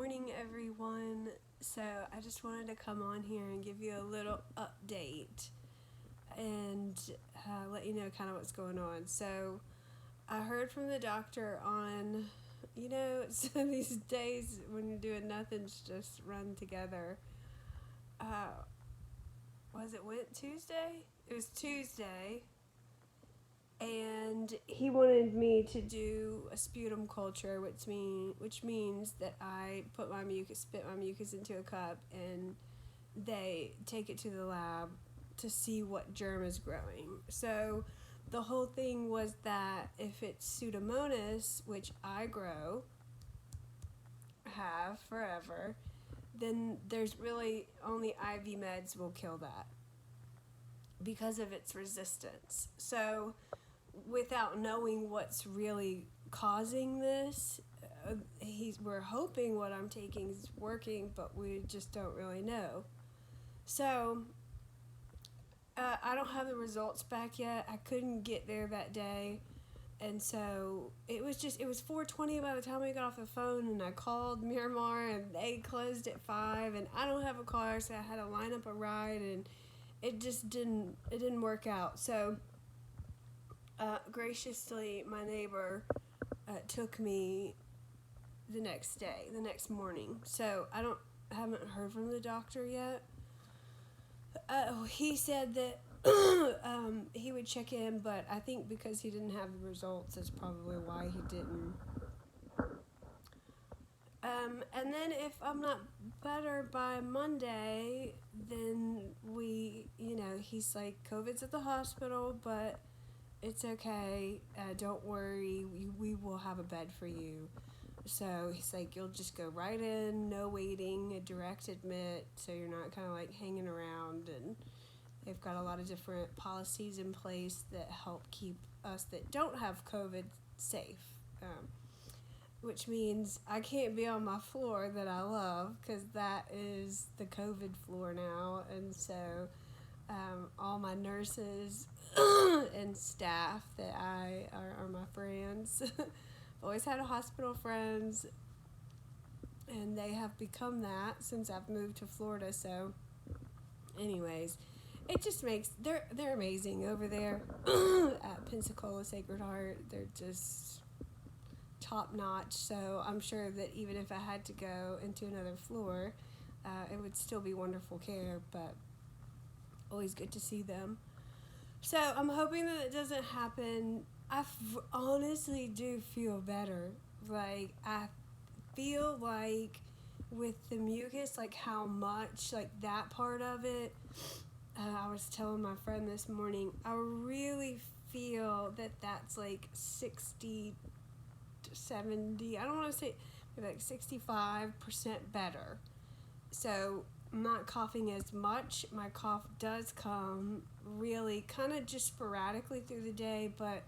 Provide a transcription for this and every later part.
morning, everyone. So, I just wanted to come on here and give you a little update and let you know kind of what's going on. So, I heard from the doctor on, it's these days when you're doing nothing's just run together. Uh, was it went Tuesday? It was Tuesday, and he wanted me to do a sputum culture, which means that I spit my mucus into a cup, and they take it to the lab to see what germ is growing. So the whole thing was that if it's Pseudomonas, which I have forever, then there's really only IV meds will kill that because of its resistance. So without knowing what's really causing this, we're hoping what I'm taking is working, but we just don't really know. So I don't have the results back yet. I couldn't get there that day, and so it was 4:20 by the time we got off the phone, and I called Miramar, and they closed at 5, and I don't have a car, so I had to line up a ride, and it didn't work out. So graciously, my neighbor took me the next morning. So haven't heard from the doctor yet. He said that he would check in, but I think because he didn't have the results, that's probably why he didn't. And then if I'm not better by Monday, then he's like, COVID's at the hospital, but it's okay. Don't worry. We will have a bed for you. So he's like, you'll just go right in, no waiting, a direct admit, so you're not kind of like hanging around. And they've got a lot of different policies in place that help keep us that don't have COVID safe. Which means I can't be on my floor that I love because that is the COVID floor now. And so all my nurses and staff that are my friends. Always had a hospital friends, and they have become that since I've moved to Florida. So, anyways, it just makes they're amazing over there at Pensacola Sacred Heart. They're just top notch. So I'm sure that even if I had to go into another floor, it would still be wonderful care. But always good to see them. So I'm hoping that it doesn't happen. Honestly do feel better. Like, I feel like with the mucus, like how much, like that part of it, I was telling my friend this morning, I really feel that that's like 60 to 70, I don't want to say, maybe like 65% better. So I'm not coughing as much. My cough does come really kind of just sporadically through the day, but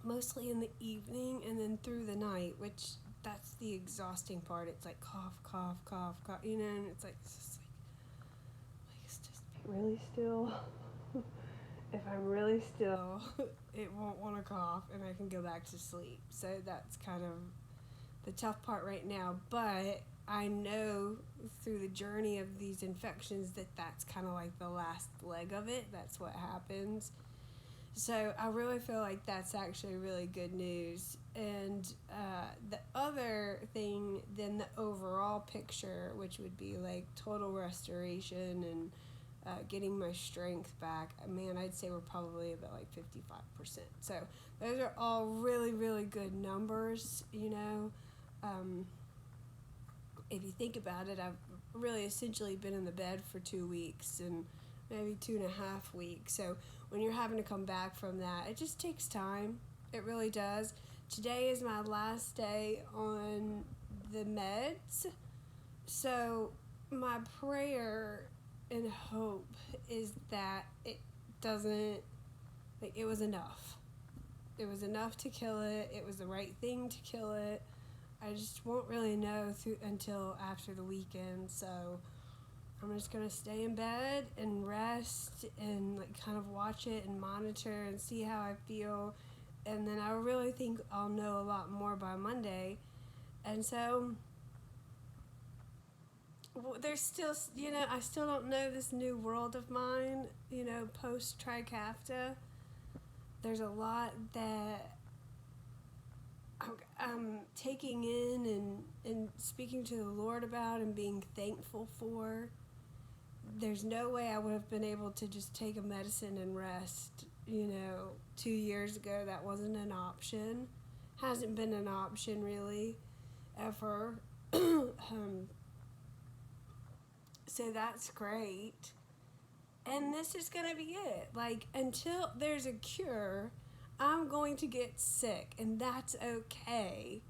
mostly in the evening and then through the night, which that's the exhausting part. It's like cough, cough, cough, cough, and it's like, it's just be really still. If I'm really still, it won't want to cough and I can go back to sleep. So that's kind of the tough part right now, but I know through the journey of these infections that that's kind of like the last leg of it. That's what happens. So I really feel like that's actually really good news. And the other thing, then the overall picture, which would be like total restoration and getting my strength back, man, I'd say we're probably about like 55%. So those are all really, really good numbers, If you think about it, I've really essentially been in the bed for 2 weeks and maybe 2.5 weeks. So when you're having to come back from that, it just takes time. It really does. Today is my last day on the meds. So my prayer and hope is that it doesn't, like, it was enough. It was enough to kill it. It was the right thing to kill it. I just won't really know until after the weekend. So I'm just going to stay in bed and rest and like kind of watch it and monitor and see how I feel. And then I really think I'll know a lot more by Monday. And so there's still, I still don't know this new world of mine, post Trikafta. There's a lot that I'm taking in and speaking to the Lord about and being thankful for. There's no way I would have been able to just take a medicine and rest. 2 years ago, that wasn't an option. Hasn't been an option really, ever. So that's great. And this is going to be it. Like, until there's a cure, I'm going to get sick, and that's okay.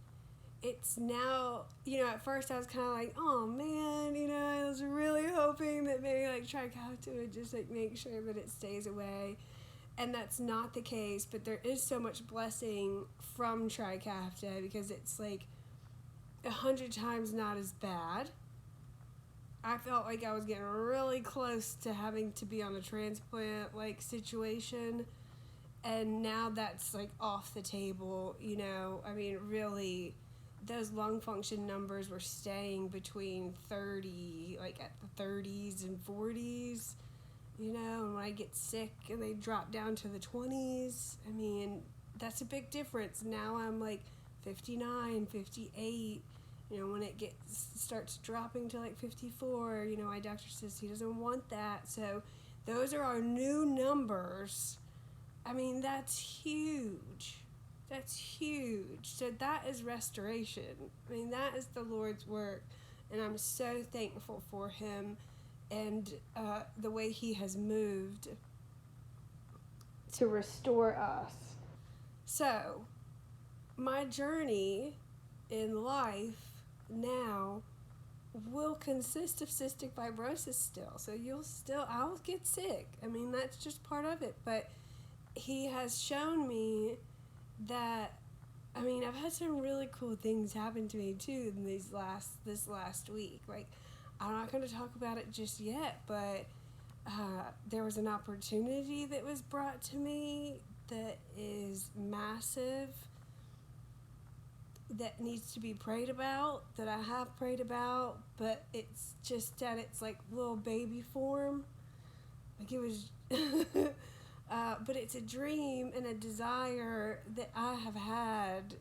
It's now, at first I was kind of like, oh man, I was really hoping that maybe like Trikafta would just like make sure that it stays away. And that's not the case, but there is so much blessing from Trikafta because it's like 100 times not as bad. I felt like I was getting really close to having to be on a transplant like situation, and now that's like off the table. I mean, really, those lung function numbers were staying between 30, like at the 30s and 40s, and when I get sick and they drop down to the 20s, I mean, that's a big difference. Now I'm like 59, 58, when it starts dropping to like 54, my doctor says he doesn't want that. So those are our new numbers. I mean, that's huge. That's huge. So that is restoration. I mean, that is the Lord's work. And I'm so thankful for him and the way he has moved to restore us. So, my journey in life now will consist of cystic fibrosis still. So I'll get sick. I mean, that's just part of it. But he has shown me that, I mean, I've had some really cool things happen to me too in this last week. Like, I'm not going to talk about it just yet, but there was an opportunity that was brought to me that is massive, that needs to be prayed about, that I have prayed about, but it's just at its like little baby form. Like it was but it's a dream and a desire that I have had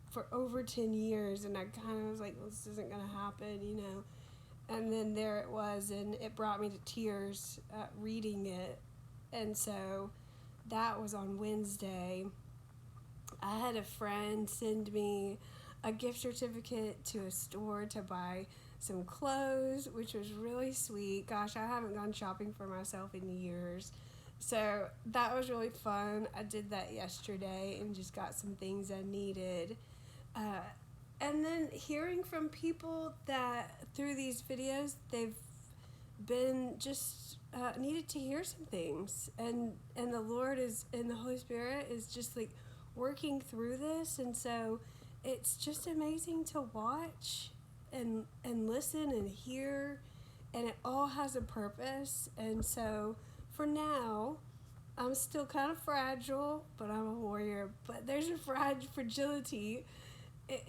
for over 10 years, and I kind of was like, well, this isn't going to happen, And then there it was, and it brought me to tears reading it. And so that was on Wednesday. I had a friend send me a gift certificate to a store to buy some clothes, which was really sweet. Gosh, I haven't gone shopping for myself in years. So that was really fun. I did that yesterday and just got some things I needed. And then hearing from people that through these videos, they've been just needed to hear some things. And the Lord and the Holy Spirit is just like working through this. And so it's just amazing to watch and listen and hear. And it all has a purpose. And so for now, I'm still kind of fragile, but I'm a warrior. But there's a fragility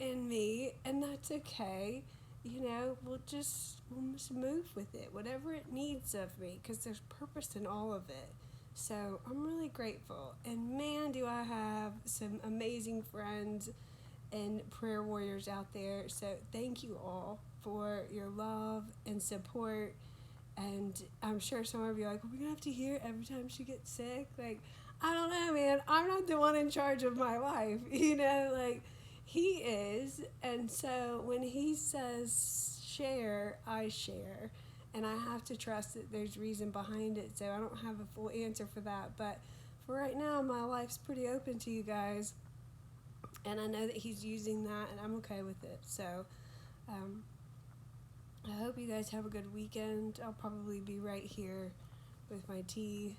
in me, and that's okay. We'll just move with it, whatever it needs of me, because there's purpose in all of it. So I'm really grateful. And man, do I have some amazing friends and prayer warriors out there. So thank you all for your love and support. And I'm sure some of you are like, we're going to have to hear every time she gets sick. Like, I don't know, man. I'm not the one in charge of my life. Like, he is. And so when he says share, I share. And I have to trust that there's reason behind it. So I don't have a full answer for that. But for right now, my life's pretty open to you guys. And I know that he's using that, and I'm okay with it. So, I hope you guys have a good weekend. I'll probably be right here with my tea.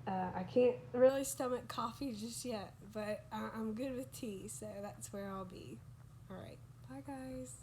I can't really stomach coffee just yet, but I'm good with tea, so that's where I'll be. All right. Bye, guys.